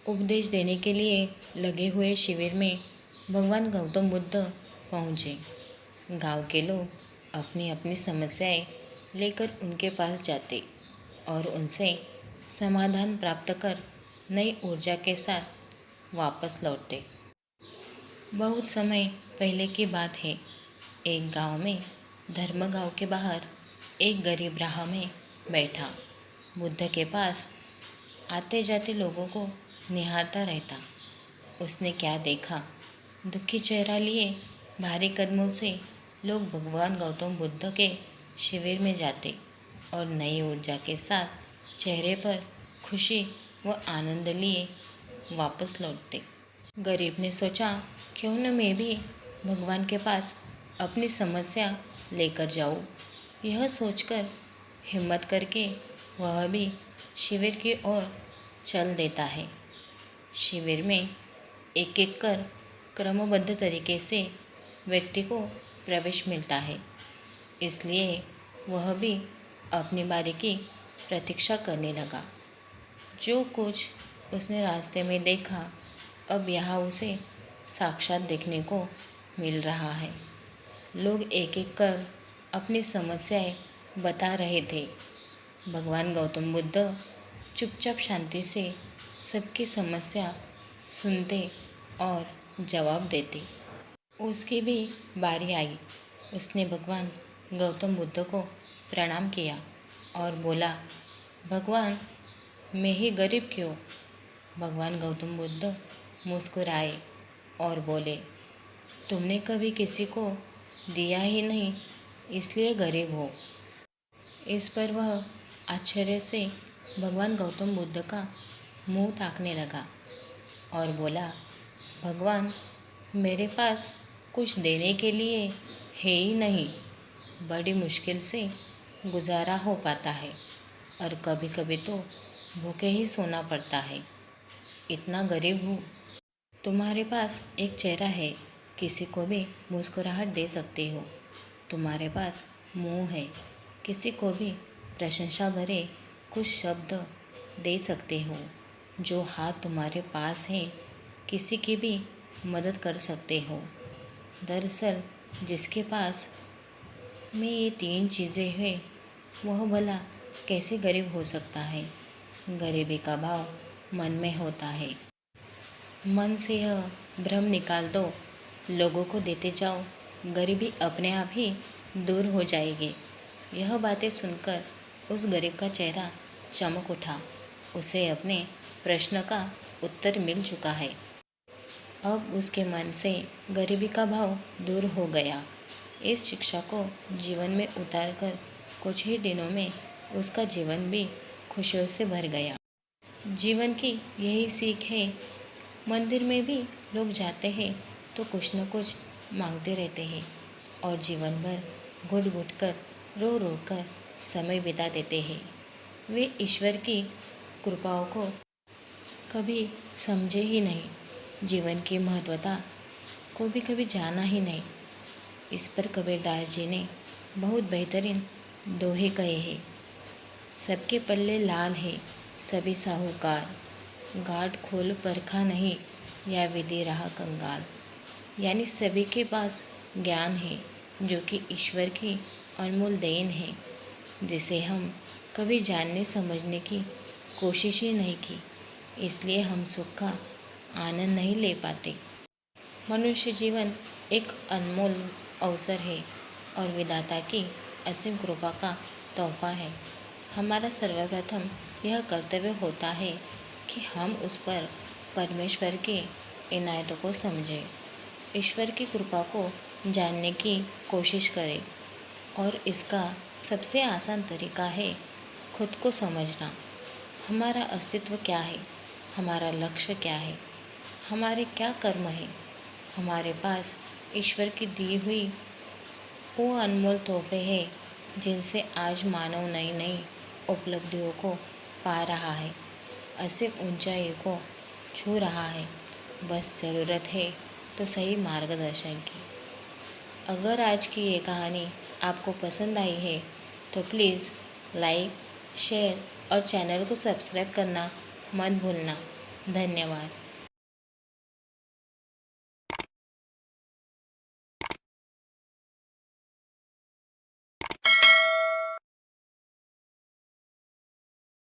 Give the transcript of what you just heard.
उपदेश देने के लिए लगे हुए शिविर में भगवान गौतम बुद्ध पहुँचे। गांव के लोग अपनी अपनी समस्याएं लेकर उनके पास जाते और उनसे समाधान प्राप्त कर नई ऊर्जा के साथ वापस लौटते। बहुत समय पहले की बात है। एक गांव में धर्मगांव के बाहर एक गरीब राह में बैठा बुद्ध के पास आते जाते लोगों को निहारता रहता। उसने क्या देखा, दुखी चेहरा लिए भारी कदमों से लोग भगवान गौतम बुद्ध के शिविर में जाते और नई ऊर्जा के साथ चेहरे पर खुशी व आनंद लिए वापस लौटते। गरीब ने सोचा, क्यों न मैं भी भगवान के पास अपनी समस्या लेकर जाऊं। यह सोचकर हिम्मत करके वह भी शिविर की ओर चल देता है। शिविर में एक एक कर क्रमबद्ध तरीके से व्यक्ति को प्रवेश मिलता है, इसलिए वह भी अपनी बारी की प्रतीक्षा करने लगा। जो कुछ उसने रास्ते में देखा, अब यहाँ उसे साक्षात देखने को मिल रहा है। लोग एक एक कर अपनी समस्याएं बता रहे थे। भगवान गौतम बुद्ध चुपचाप शांति से सबकी समस्या सुनते और जवाब देते। उसकी भी बारी आई। उसने भगवान गौतम बुद्ध को प्रणाम किया और बोला, भगवान, मैं ही गरीब क्यों? भगवान गौतम बुद्ध मुस्कुराए और बोले, तुमने कभी किसी को दिया ही नहीं, इसलिए गरीब हो। इस पर वह आश्चर्य से भगवान गौतम बुद्ध का मुंह ताकने लगा और बोला, भगवान, मेरे पास कुछ देने के लिए है ही नहीं। बड़ी मुश्किल से गुजारा हो पाता है और कभी कभी तो भूखे ही सोना पड़ता है। इतना गरीब हूँ। तुम्हारे पास एक चेहरा है, किसी को भी मुस्कुराहट दे सकते हो। तुम्हारे पास मुंह है, किसी को भी प्रशंसा भरे कुछ शब्द दे सकते हो। जो हाथ तुम्हारे पास है, किसी की भी मदद कर सकते हो। दरअसल जिसके पास में ये तीन चीज़ें हैं, वह भला कैसे गरीब हो सकता है? गरीबी का भाव मन में होता है। मन से यह भ्रम निकाल दो, लोगों को देते जाओ, गरीबी अपने आप ही दूर हो जाएगी। यह बातें सुनकर उस गरीब का चेहरा चमक उठा। उसे अपने प्रश्न का उत्तर मिल चुका है। अब उसके मन से गरीबी का भाव दूर हो गया। इस शिक्षा को जीवन में उतारकर कुछ ही दिनों में उसका जीवन भी खुशियों से भर गया। जीवन की यही सीख है। मंदिर में भी लोग जाते हैं तो कुछ न कुछ मांगते रहते हैं और जीवन भर घुट घुट कर रो रो कर समय बिता देते हैं। वे ईश्वर की कृपाओं को कभी समझे ही नहीं, जीवन की महत्वता को भी कभी जाना ही नहीं। इस पर कबीरदास जी ने बहुत बेहतरीन दोहे कहे हैं। सबके पल्ले लाल है, सभी साहूकार, गांठ खोल परखा नहीं, या विधि रहा कंगाल। यानी सभी के पास ज्ञान है, जो कि ईश्वर की अनमोल देन है, जिसे हम कभी जानने समझने की कोशिश ही नहीं की, इसलिए हम सुख का आनंद नहीं ले पाते। मनुष्य जीवन एक अनमोल अवसर है और विधाता की असीम कृपा का तोहफा है। हमारा सर्वप्रथम यह कर्तव्य होता है कि हम उस पर परमेश्वर की इनायतों को समझें, ईश्वर की कृपा को जानने की कोशिश करें। और इसका सबसे आसान तरीका है खुद को समझना। हमारा अस्तित्व क्या है, हमारा लक्ष्य क्या है, हमारे क्या कर्म है। हमारे पास ईश्वर की दी हुई वो अनमोल तोहफे हैं जिनसे आज मानव नई नई उपलब्धियों को पा रहा है, असीम ऊंचाई को छू रहा है। बस ज़रूरत है तो सही मार्गदर्शन की। अगर आज की ये कहानी आपको पसंद आई है तो प्लीज़ लाइक, शेयर और चैनल को सब्सक्राइब करना मत भूलना। धन्यवाद।